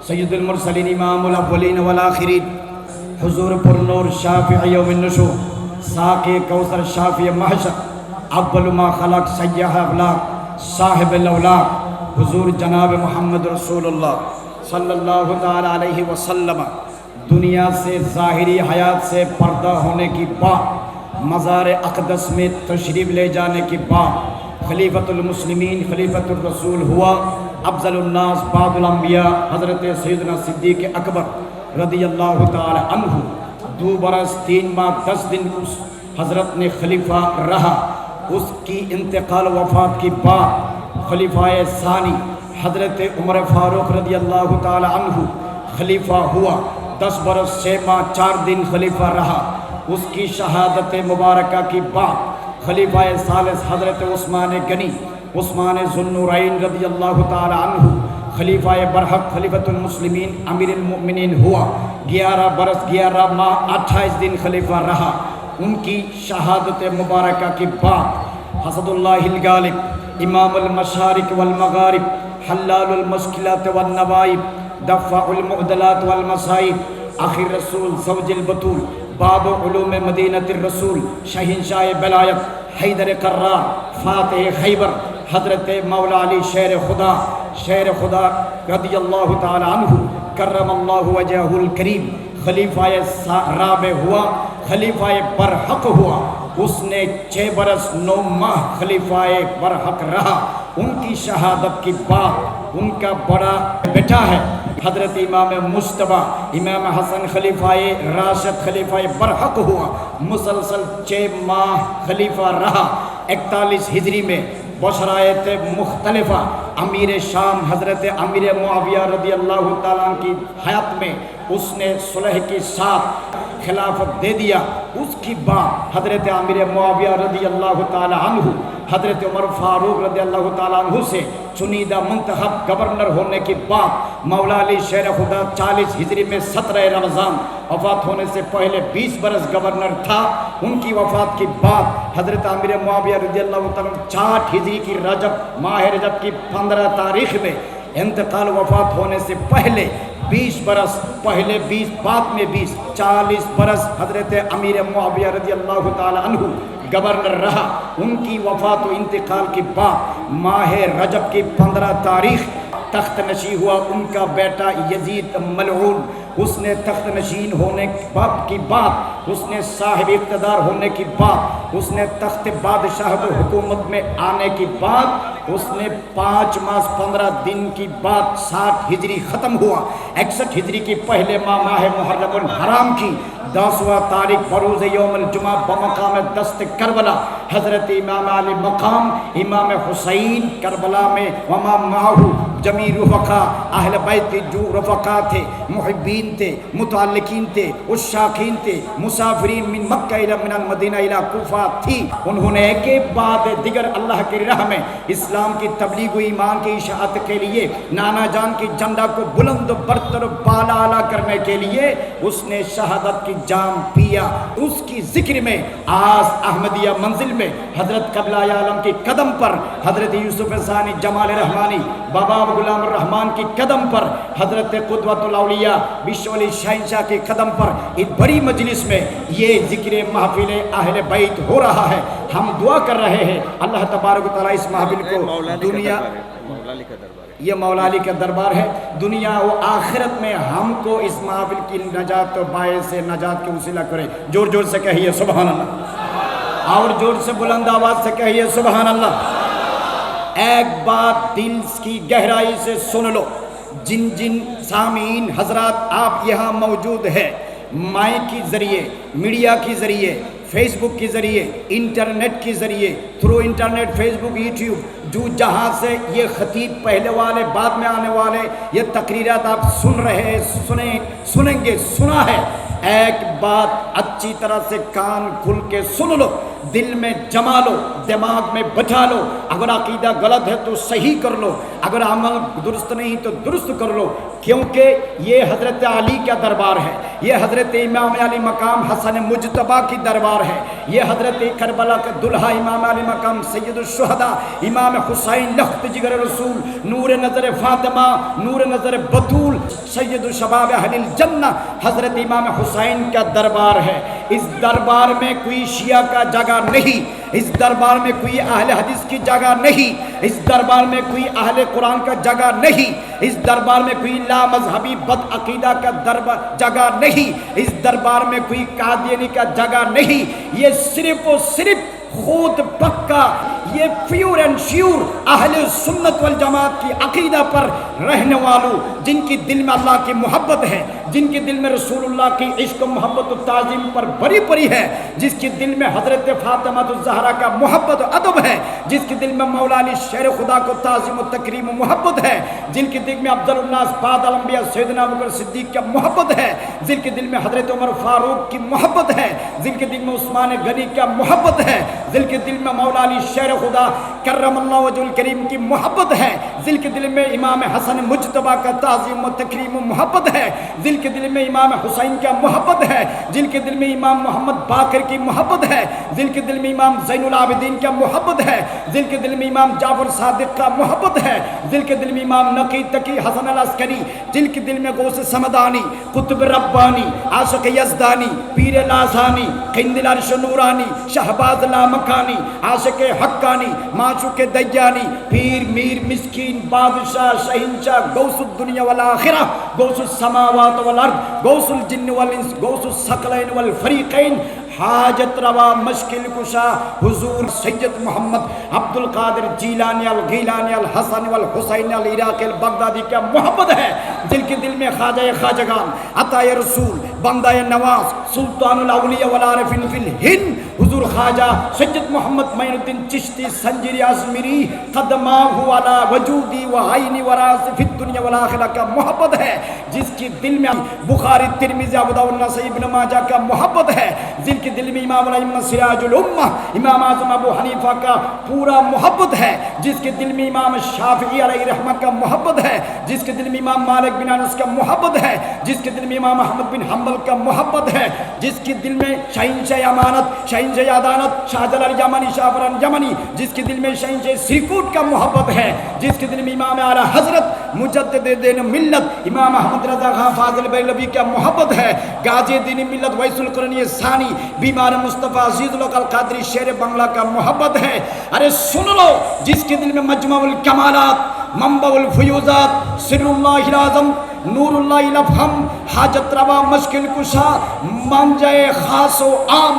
सय्यदुल मुरसलीन इमामुल अव्वलीन वल आखिरीन हुजूर पुरनूर शाफ़िई यौमिन नुशूर साक़ी कौसर शाफ़ी महशर अव्वल मा खलक़ सय्यह अफ़लाक साहिबुल औलाक हुजूर जनाब मोहम्मद रसूलुल्लाह सल्लल्लाहु तआला अलैहि वसल्लम दुनिया से ज़ाहिरी हयात से पर्दा होने की बात मज़ार अक़दस में तशरीफ़ ले जाने की बात खलीफतुल मुस्लिमीन खलीफतुर रसूल हुआ अफ़ज़लुन नास बादुल अंबिया हज़रत सैयदना सिद्दीक़ अकबर रदियल्लाहु ताला अन्हु 2 बरस 3 माह 10 दिन उस हज़रत ने खलीफा रहा। उसकी इंतकाल वफ़ात की बाद खलीफाए सानी हज़रत उमर फ़ारूक रदियल्लाहु ताला अन्हु खलीफा हुआ। 10 बरस 6 माह 4 दिन खलीफा रहा। उसकी शहादत मुबारका की बाद खलीफाए सालिस हज़रत उस्मान गनी उस्मान ज़ुन्नुरैन रदियल्लाहु ताला अन्हु खलीफाए बरहक खलीफतुल मुस्लिमीन अमीरुल मोमिनीन हुआ। 11 बरस 11 माह 28 दिन खलीफा रहा। उनकी शहादत मुबारका की बाद हसदुल्लाहिल गालिब इमामुल मशारिक वल मगारिब हल्लालुल मुश्किलात वन नवाइब दफ़ाउल मुअदलात वल मसाइब आखिर रसूल ज़ौजुल बतूल बाब उलूम मदीनतिर रसूल शहींशाह बलायत हैदर कर्रार फ़ातिह खैबर हज़रत मौला अली शेर खुदा रदियल्लाहु ताला अन्हु कर्रमल्लाहु वजहुल करीम खलीफाए राबे हुआ। खलीफाए बरहक हुआ। उसने 6 बरस 9 माह खलीफाए बरहक रहा। उनकी शहादत की बाद उनका बड़ा बेटा है हज़रत इमाम मुस्तबा इमाम हसन खलीफाए राशिद खलीफाए बरहक हुआ। मुसलसल 6 माह खलीफा रहा। 41 हिजरी में बशरायत मुख्तलिफ़ा अमीर शाम हज़रत अमीर मुआविया रदियल्लाहु ताला की हयात में उसने सुलह के साथ खिलाफत दे दिया। उसकी बाद हज़रत अमीर मुआविया रदियल्लाहु ताला अन्हु हज़रत उमर फ़ारूक रदियल्लाहु ताला अन्हु से चुनीदा मुंतखब गवर्नर होने के बाद मौला अली शेर खुदा 40 हिजरी में 17 रमज़ान वफ़ात होने से पहले 20 बरस गवर्नर था। उनकी वफ़ात के बाद हज़रत अमीर मुआविया रदियल्लाहु ताला 60 हिजरी की रजब माह रजब की 15 तारीख़ में इंतकाल वफ़ात होने से पहले 20 बरस पहले 20 बाद में 20 40 बरस हज़रत अमीर मुआविया रदियल्लाहु ताला अन्हु गवर्नर रहा। उनकी वफ़ात व इंतकाल के बाद माह रजब की 15 तारीख़ तख्त नशी हुआ उनका बेटा यजीद मलऊन। उसने तख्त नशीन होने की बाद उसने साहिब इक़्तिदार होने की बाद उसने तख्त बादशाह हुकूमत में आने की बाद उसने 5 मास 15 दिन की बाद 60 हिजरी ख़त्म हुआ। 61 हिजरी के पहले माह मुहर्रमुल हराम की 10वां तारीख बरोज़ यौमुल जुमा बमकाम दस्त करबला हज़रत इमाम अली मकाम इमाम हुसैन करबला में वमा माहू जमी रुफ़क़ा अहल बैत जो रफ़क़ा थे मुहिब्बीन थे मुतअल्लिकीन थे उश्शाकीन थे मुसाफिरीन मिन मक्का इला मिनल मदीना इला कूफा थी। उन्होंने एक के बाद दिगर अल्लाह की राह में इस्लाम की तबलीग व ईमान की इशाअत के लिए नाना जान की झंडा को बुलंद बरतर बाला आला करने के लिए उसने शहादत की जाम पिया। उसकी जिक्र में आज अहमदिया मंजिल में हज़रत क़िबला आलम के कदम पर हज़रत यूसुफ सानी जमाल रहमानी बाबा गुलाम रहमान के कदम पर हज़रत क़ुदवतुल औलिया विश्वली शहंशाह के कदम पर इस बड़ी मजलिस में ये जिक्र महफिल अहले बैत हो रहा है। हम दुआ कर रहे हैं अल्लाह तबारक व तआला इस महफिल को दुनिया ये मौला अली का दरबार है दुनिया व आखिरत में हमको इस महफिल की नजात व बायस से नजात के वसीला करे। जोर जोर से कहिए सुभान अल्लाह और जोर से बुलंद आवाज़ से कहिए सुभान अल्लाह। एक बात दिल की गहराई से सुन लो। जिन जिन सामीन हजरात आप यहाँ मौजूद है माइक के ज़रिए मीडिया के ज़रिए फेसबुक के ज़रिए इंटरनेट के ज़रिए थ्रू इंटरनेट फेसबुक यूट्यूब जो जहाँ से ये ख़तीब पहले वाले बाद में आने वाले ये तकरीरात आप सुन रहे हैं सुनेंगे सुना है। एक बात अच्छी तरह से कान खुल के सुन लो दिल में जमा लो दिमाग में बैठा लो। अगर अकीदा गलत है तो सही कर लो अगर अमल दुरुस्त नहीं तो दुरुस्त कर लो क्योंकि ये हज़रत अली का दरबार है ये हज़रत इमाम अली मकाम हसन मुजतबा की दरबार है। ये हज़रत करबला का दुल्हा इमाम अली मकाम सैयदुश्शुहदा इमाम हुसैन लख्त जिगर रसूल नूर नज़र फातिमा नूर नज़र बतूल सैयदु शबाब अहलिल जन्ना हज़रत इमाम हुसैन का दरबार है। इस दरबार में कोई शिया का जगह नहीं, इस दरबार में कोई अहले हदीस की जगह नहीं, इस दरबार में कोई अहले कुरान का जगह नहीं, इस दरबार में कोई ला मजहबी बद अकीदा का दरबार जगह नहीं, इस दरबार में कोई कादियानी का जगह नहीं। ये सिर्फ और सिर्फ खुद पक्का ये प्योर एंड श्योर अहले सुन्नत वल जमात की अकीदा पर रहने वालों, जिनकी दिल में अल्लाह की मोहब्बत है, जिनके दिल में रसूलुल्लाह की इश्क मोहब्बत ताज़ीम पर भरी पड़ी है, जिसके दिल में हज़रत फातिमा ज़हरा का मोहब्बत अदब है, जिसके दिल में मौला अली शेर खुदा को ताज़ीम व तकरीम मोहब्बत है, जिनके दिल में अफ़ज़लुन्नास बादल अंबिया सैयदना अबू बकर सिद्दीक़ का मोहब्बत है, जिनके दिल में हज़रत उमर फारूक की मोहब्बत है, जिनके दिल में उस्मान गनी का मोहब्बत है, जिनके दिल में मौला अली शेर खुदा करमल्लाहु वजहुल करीम की मोहब्बत है, जिनके दिल में इमाम हसन मुजतबा का ताज़ीम व तकरीम मोहब्बत है, जिनके दिल में इमाम हुसैन का मोहब्बत है, जिनके दिल में इमाम मोहम्मद बाकर की मोहब्बत है, जिनके दिल में इमाम ज़ैनुल आबिदीन का मोहब्बत है, जिनके दिल में इमाम जाफर सादिक का मोहब्बत है, जिनके दिल में इमाम नकी तकी हसन अल अस्करी, जिनके दिल में गौस समदानी कुतुब रब्बानी आशिक यज़दानी पीर लासानी खिंदिल अर्श नूरानी शहबाज लामकानी आशिक हक्कानी माशूक दयानी पीर मीर मिस्कीन बादशाह शहिंशाह गौसुद दुनिया वल आखिरा गौसुल समावात वल अर्द गौसुल जिन्न वल इंस गौसुल सकलैन वल फरीकैन हाजत रवा मुश्किल कुशा हुजूर सैयद मोहम्मद अब्दुल कादिर जीलानी अल गीलानी अल हसन वल हुसैन अल इराक़ी अल बगदादी का मोहब्बत है, जिनके दिल में ख्वाजा ख्वाजगान अताए रसूल बंदाए नवाज सुल्तानुल औलिया वल आरिफीन फिल हिंद हुजूर ख्वाजा सैयद मोहम्मद मोइनुद्दीन चिश्ती संजीरी अज़मीरी क़दमाहु अला वजूदी व आइनी व राज़ी फिद दुनिया वल आखिरा का मोहब्बत है, जिसके दिल में बुखारी तिरमिज़ी अबू दाऊद नसाई इब्न माजा का मोहब्बत है, जिनके दिल में इमाम अल-अइम्मा सिराजुल उम्मा इमाम आज़म अबू हनीफा का पूरा मोहब्बत है, जिसके दिल में इमाम शाफ़िई अलैहि रहमत का मोहब्बत है, जिसके दिल में इमाम मालिक बिन अनस का मोहब्बत है, जिसके दिल में इमाम अहमद बिन हम्बल का मोहब्बत है, जिसके दिल में शहींशाह अमानत शहींशाह अदालत शाहजलाल यमनी शाहफरान यमनी, जिसके दिल में शहींशाह सिरकुट का मोहब्बत है, जिसके दिल में इमाम आला हज़रत मुजद्दिद मिल्लत इमाम अहमद रज़ा खां फाज़िल बेलवी का मोहब्बत है, गाज़ी दीन मिल्लत वैसुल क़रनी सानी बीमार मुस्तफ़ा अज़ीज़ुल अल क़ादरी शेर बंगला का मोहब्बत है। अरे सुन लो, जिसके दिल में मजमुउल कमालात मंबाउल फ़ुयूज़ात सिर्रुल्लाहिल आज़म नूरुल्लाहिल अफ़हम हाजत रवा मुश्किल कुशा मंजाए ख़ास व आम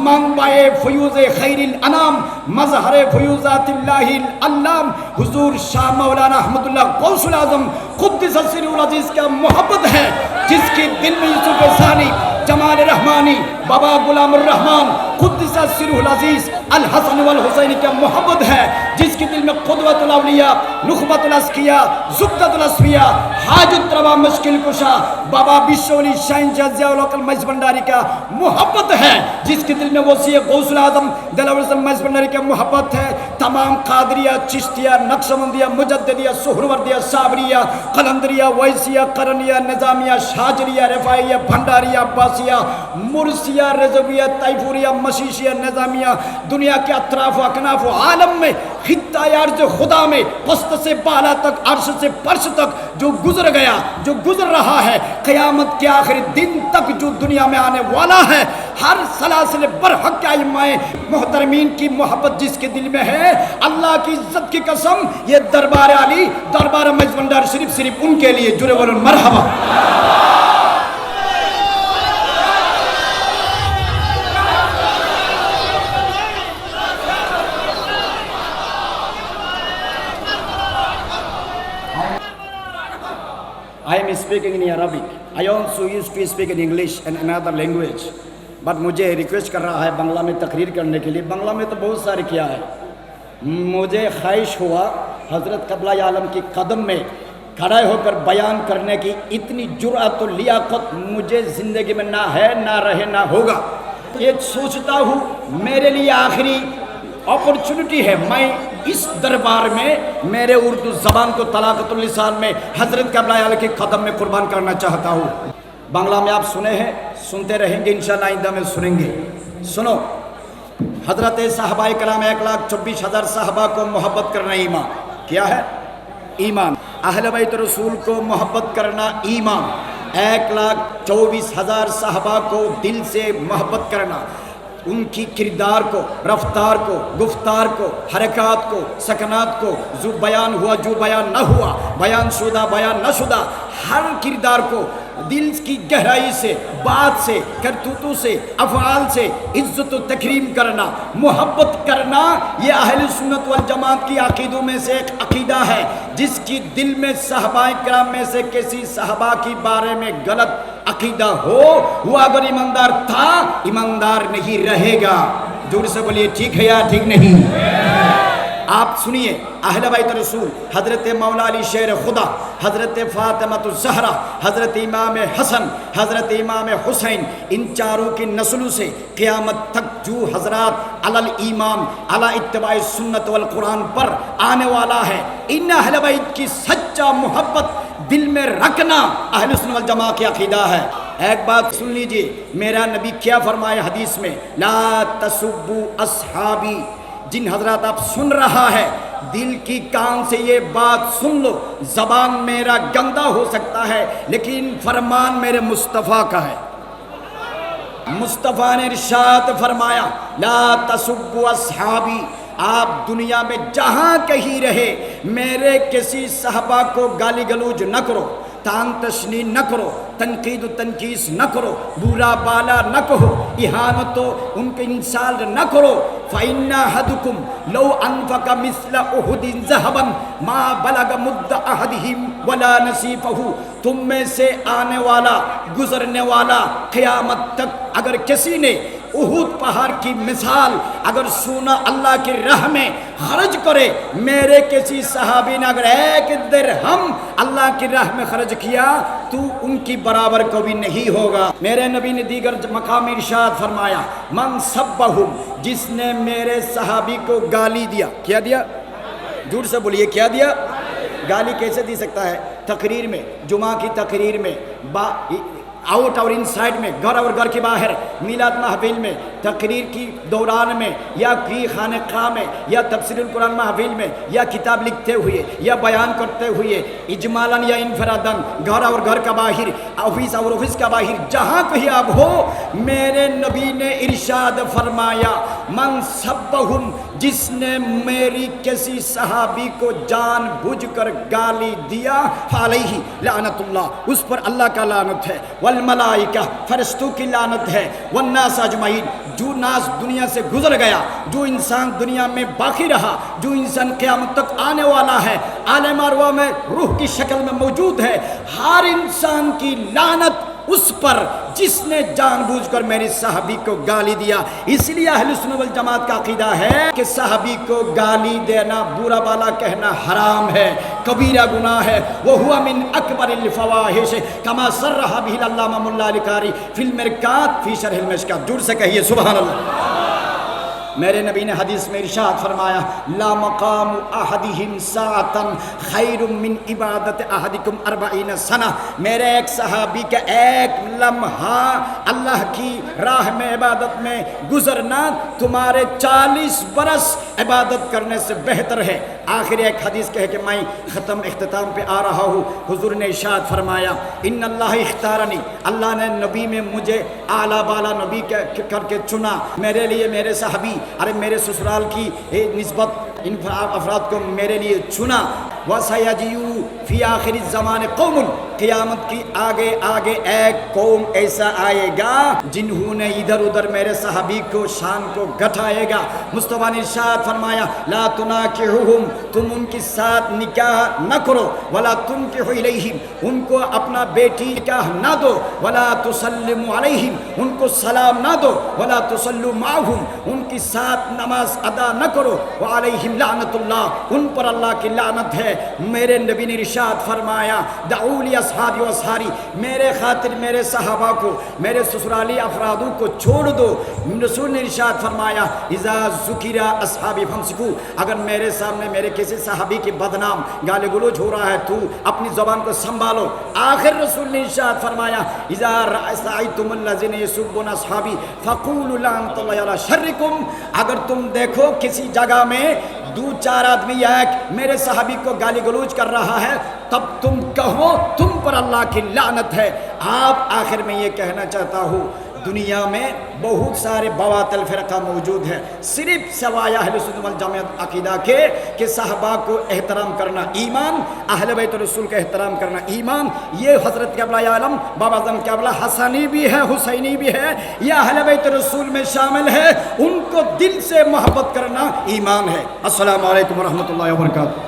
मंबाए फ़ुयूज़ खैरिल अनाम मज़हर फ़ुयूज़ातिल्लाहिल अल्लाम हुज़ूर शाह मौलाना अहमदुल्लाह गौसुल आज़म क़ुद्दिस सिर्रुल अज़ीज़ का मोहब्बत है, जिसके दिल में यूसुफ़ सानी जमाल रहमानी बाबा गुलाम रहमान क़ुद्दिस सिर्रुल अज़ीज़ अल हसन वल हुसैन का मोहब्बत है, जिसके दिल में क़ुदवतुल औलिया नुख़बतुल अस्किया ज़ुब्दतुल अस्फ़िया हाजत रवा मुश्किल कुशा बाबा बिश्वली शहींशाह ज़ियाउल हक़ मईस भंडारी का मोहब्बत है, जिसके दिल में वसी गौसुल आज़म दिलावर मईस भंडारी का मोहब्बत है। तमाम कादरिया चिश्तिया नक्शबंदिया मुजद्दिदिया सुहरवर्दिया साबरिया कलंदरिया वैसिया करनिया निज़ामिया शाजरिया रफ़ाइया भंडारिया अब्बासिया मुर्सिया रज़विया तैफूरिया मशीशिया निज़ामिया दुनिया के अतराफ़ अकनाफ़ आलम में खित्ता अर्ज़ खुदा में पस्त से बाला तक अर्श से फर्श तक जो गुजर गया जो गुजर रहा है क़यामत के आखिरी दिन तक जो दुनिया में आने वाला है, हर सलासिल बरहक के इमाए मोहतरमीन की मोहब्बत जिसके दिल में है, अल्लाह की इज्जत की कसम ये दरबार अली दरबार मईस भंडार सिर्फ उनके लिए जुरे बोलो मरहबा। I am speaking in Arabic. I also used to speak in English and another language. But मुझे रिक्वेस्ट कर रहा है बांग्ला में तकरीर करने के लिए। बांग्ला में तो बहुत सारे किया है। मुझे ख्वाहिश हुआ हज़रत क़िबला आलम की कदम में खड़े होकर बयान करने की इतनी जुर्अत और लियाकत मुझे ज़िंदगी में ना है, ना रहे, ना होगा। ये सोचता हूँ मेरे लिए आखिरी अपॉर्चुनिटी है, मैं इस दरबार में मेरे उर्दू ज़बान को तलाक़तुल लिसान में हज़रत क़िबला आलम के कदम में कुर्बान करना चाहता हूँ। बांग्ला में आप सुने हैं, सुनते रहेंगे इंशाअल्लाह, आइंदा में सुनेंगे। सुनो, हजरत साहबाए कराम 1,24,000 साहबा को मोहब्बत करना ईमान। क्या है? ईमान। अहले बैत रसूल को मोहब्बत करना ईमान। 1,24,000 साहबा को दिल से मोहब्बत करना, उनकी किरदार को, रफ्तार को, गुफ्तार को, हरकत को, सकनात को, जो बयान हुआ, जो बयान न हुआ, बयान शुदा, बयान न शुदा, हर किरदार को दिल की गहराई से, बात से, करतूतों से, अफ़आल से इज्जत व तकरीम करना, मोहब्बत करना, ये अहले सुन्नत वल जमात की अकीदों में से एक अकीदा है। जिसकी दिल में साहबाए किराम में से किसी साहबा के बारे में गलत अकीदा हो, वो अगर ईमानदार था, ईमानदार नहीं रहेगा। जोर से बोलिए, ठीक है या ठीक नहीं? आप सुनिए, अहले बैत रसूल हज़रत मौला अली शेर खुदा, हज़रत फ़ातिमा ज़हरा, हज़रत इमाम हसन, हज़रत इमाम हुसैन, इन चारों की नस्लों से क़यामत तक जो हज़रात अलल ईमान अला इत्तिबाए सुन्नत वल कुरान पर आने वाला है, इन अहले बैत की सच्चा मोहब्बत दिल में रखना अहले सुन्नत वल जमा की अक़ीदा है। एक बात सुन लीजिए, मेरा नबी क्या फरमाया हदीस में, ला तसुब्बू अस्हाबी। जिन हजरात आप सुन रहा है, दिल की कान से ये बात सुन लो, जबान मेरा गंदा हो सकता है लेकिन फरमान मेरे मुस्तफ़ा का है। मुस्तफ़ा ने इरशाद फरमाया, ला तसुब्बू अस्हाबी। आप दुनिया में जहाँ कहीं रहे, मेरे किसी साहबा को गाली गलौज न करो, तान तशनी न करो, तनकीद तनकीस न करो, बुरा बाला न कहो, इहानतो उनके इंसाल न करो। फ़इन्ना हदुकुम लौ अनफ़क़ मिस्ल उहुदिन ज़हबन मा बलग मुद्द अहदिहिम वला नसीफ़हु। तुम में से आने वाला, गुजरने वाला, क़यामत तक अगर किसी ने उहुद पहाड़ की मिसाल अगर सोना अल्लाह की राह में खर्च करे, मेरे किसी सहाबी ने अगर एक दिरहम अल्लाह की राह में खर्च किया, तो उनकी बराबर कभी नहीं होगा। मेरे नबी ने दीगर मकाम इरशाद फरमाया, मन सब्बहुम, जिसने मेरे सहाबी को गाली दिया। क्या दिया? झूठ से बोलिए, क्या दिया? गाली कैसे दी सकता है? तकरीर में, जुमा की तकरीर में, आउट और इनसाइड में, घर और घर के बाहर, मिलाद महफिल में, तकरीर की दौरान में, या की खानक़ाह में, या तफसीरुल कुरान महफिल में, या किताब लिखते हुए, या बयान करते हुए, इजमालन या इनफरादन, घर और घर का बाहर, ऑफिस और ऑफिस का बाहर, जहाँ कहीं आप हो, मेरे नबी ने इरशाद फरमाया, मन सब्बहुम, जिसने मेरी किसी सहाबी को जानबूझकर गाली दिया, फअलैहि लानतुल्लाह, उस पर अल्लाह का लानत है, वल मलाइका, फरिश्तों की लानत है, वन्नास अजमाइन, जो नास दुनिया से गुजर गया, जो इंसान दुनिया में बाकी रहा, जो इंसान क़यामत तक आने वाला है, आलम अरवा में रूह की शक्ल में मौजूद है, हर इंसान की लानत उस पर जिसने जानबूझकर मेरी साहबी को गाली दिया। इसलिए अहले सुन्नत वल जमात का अकीदा है कि साहबी को गाली देना, बुरा बाला कहना हराम है, कबीरा गुनाह है। वो हुआ मिन अकबरिल फवाहिश, कमा सर्रहा बिहिल अल्लामा मुल्ला अली कारी फिल मिरकात फी शरहिल मिशकात। जोर से कहिए सुभान अल्लाह। मेरे नबी ने हदीस में इरशाद फरमाया, ला मकाम अहदिहिम साअतन खैरुम मिन इबादत अहदिकुम 40 सना। मेरे एक सहाबी का एक लम्हा अल्लाह की राह में इबादत में गुजरना तुम्हारे 40 बरस इबादत करने से बेहतर है। आखिर एक हदीस कह के मैं ख़त्म इख्तिताम पे आ रहा हूँ। हुजूर ने इरशाद फरमाया, इन्नल्लाह इख्तारनी, अल्लाह ने नबी में मुझे आला बाला नबी करके चुना। मेरे लिए मेरे सहाबी, अरे मेरे ससुराल की निस्बत इन अफराद को मेरे लिए चुना। वसयजियु फी आखिर ज़माने कौमुन, क़यामत की आगे आगे एक कौम ऐसा आएगा जिन्होंने इधर उधर मेरे सहाबी को शान को घटाएगा। मुस्तफ़ा ने इरशाद फरमाया, ला तुनाकिहुहुम, तुम उनके साथ निकाह न करो, वला तुनकिहु इलैहिम, उनको अपना बेटी निकाह न दो, वला तुसल्लिमु अलैहिम, उनको सलाम न दो, वला तुसल्लु माहुम, उनके साथ नमाज अदा न करो, व अलैहिम लानतुल्लाह, उन पर अल्लाह की लानत है। मेरे नबी ने इरशाद फरमाया, दऊली अस्हाबी व सारी, मेरे खातिर मेरे सहाबा को, मेरे ससुराली अफरादों को छोड़ दो। रसूल ने इरशाद फरमाया इज़ा ज़ुकिरा अस्हाबी फमसिकू, अगर मेरे सामने मेरे किसी सहाबी की बदनाम गाली गलौज हो रहा है तो अपनी ज़बान को संभालो। आखिर रसूल ने इरशाद फरमाया इज़ा रअयतुमुल्लज़ीना यसुब्बुना अस्हाबी फ़क़ूलू लअनतुल्लाहि अला शर्रिकुम, अगर तुम देखो किसी जगह में दो चार आदमी एक मेरे सहाबी को गाली गलौज कर रहा है, तब तुम कहो तुम पर अल्लाह की लानत है। आप आखिर में ये कहना चाहता हूँ, दुनिया में बहुत सारे बवातिल फ़िरक़ा मौजूद है, सिर्फ सवाए अहले सुन्नत वल जमाअत अक़ीदा के कि सहाबा को एहतराम करना ईमान, अहले बैत रसूल का एहतराम करना ईमान। ये हज़रत क़िबला आलम बाबा आज़म क़िबला हसनी भी है, हुसैनी भी है, यह अहले बैत रसूल में शामिल है। उनको दिल से मोहब्बत करना ईमान है। अस्सलामु अलैकुम व रहमतुल्लाहि व बरकातुहू।